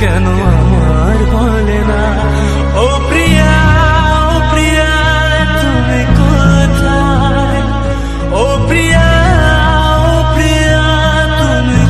কেন আমার বলে না? ও প্রিয়া, ও প্রিয়া তুমি কোথায়? ও প্রিয়া, ও প্রিয়া তুমি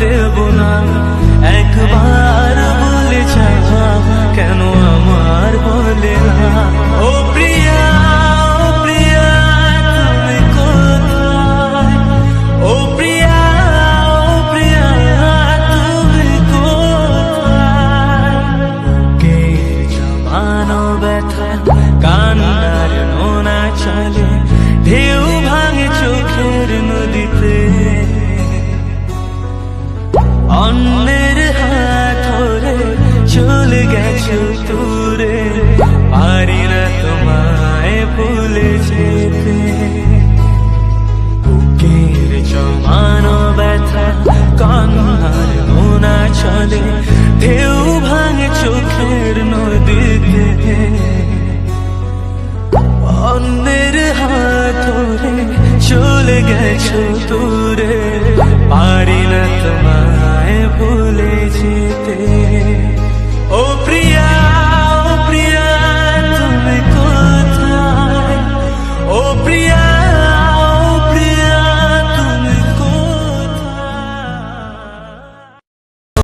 দেব না? একবার বলে যাওয়া কেন আমার বলে না? ও প্রিয়া, ও প্রিয়া তুমি কোথায়? ও প্রিয়া, ও প্রিয়া তুমি কোথায়? কে জমানো ব্যথা কান্নার নোনা চলে, ঢেউ ভাঙে চোখের নদীতে। অন্যের হাত ধরে চলে গেছো দূরে, পারি না তোমায় ভুলে যেতে। বুকের জমানো ব্যথা কান্নার নোনা চলে, ঢেউ ভাঙে চোখের নদীতে। অন্যের হাত ধরে চলে গেছো দূরে, পারি না তোমায়